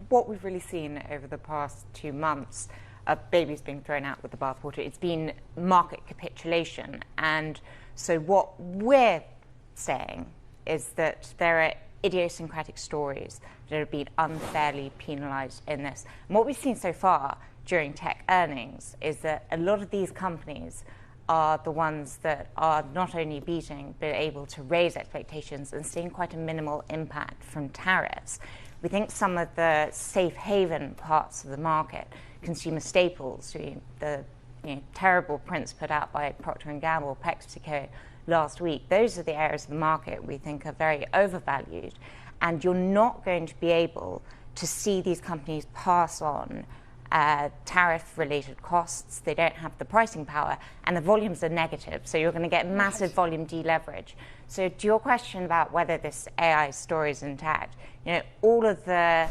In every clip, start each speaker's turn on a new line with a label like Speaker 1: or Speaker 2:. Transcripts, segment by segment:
Speaker 1: what we've really seen over the past 2 months, babies being thrown out with the bathwater, it's been market capitulation. And so what we're saying is that there are idiosyncratic stories that have been unfairly penalized in this. And what we've seen so far during tech earnings is that a lot of these companies are the ones that are not only beating but able to raise expectations and seeing quite a minimal impact from tariffs. We think some of the safe haven parts of the market, consumer staples, the terrible prints put out by Procter & Gamble, PepsiCo last week, those are the areas of the market we think are very overvalued, and you're not going to be able to see these companies pass on tariff-related costs. They don't have the pricing power, and the volumes are negative, so you're going to get massive volume deleverage. So to your question about whether this AI story is intact, all of the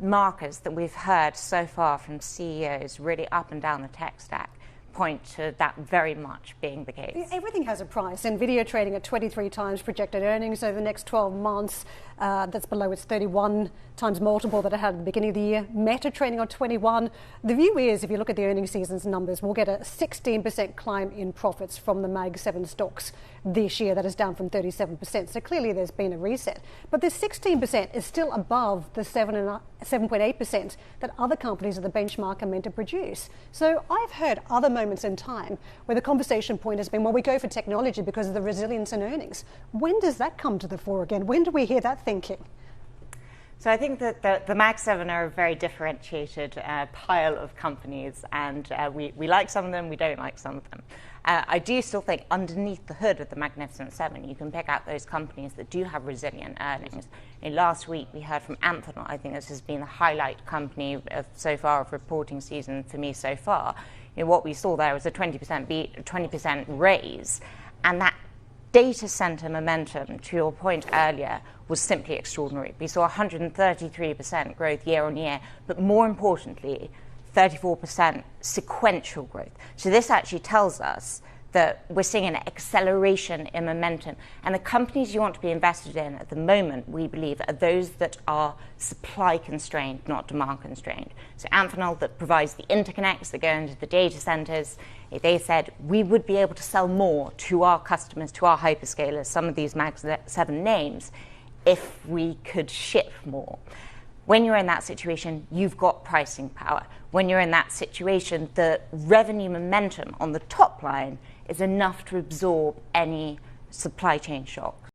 Speaker 1: markers that we've heard so far from CEOs really up and down the tech stack point to that very much being the case.
Speaker 2: Everything has a price. NVIDIA trading at 23 times projected earnings over the next 12 months. That's below its 31 times multiple that it had at the beginning of the year. Meta trading on 21. The view is, if you look at the earnings season's numbers, we'll get a 16% climb in profits from the Mag 7 stocks this year. That is down from 37%. So clearly there's been a reset. But this 16% is still above the 7.8% that other companies of the benchmark are meant to produce. So I've heard other moments in time where the conversation point has been, well, we go for technology because of the resilience in earnings. When does that come to the fore again? When do we hear that thinking?
Speaker 1: So I think that the Mag 7 are a very differentiated pile of companies, and we like some of them, we don't like some of them. I do still think underneath the hood of the Magnificent Seven, you can pick out those companies that do have resilient earnings. Last week we heard from Amphenol. I think this has been the highlight company so far of reporting season for me so far. What we saw there was a 20% beat, a 20% raise, and that data center momentum, to your point earlier, was simply extraordinary. We saw 133% growth year on year, but more importantly, 34% sequential growth. So this actually tells us that we're seeing an acceleration in momentum. And the companies you want to be invested in at the moment, we believe, are those that are supply constrained, not demand constrained. So Amphenol, that provides the interconnects that go into the data centers, they said we would be able to sell more to our customers, to our hyperscalers, some of these Mag 7 names, if we could ship more. When you're in that situation, you've got pricing power. When you're in that situation, the revenue momentum on the top line is enough to absorb any supply chain shock.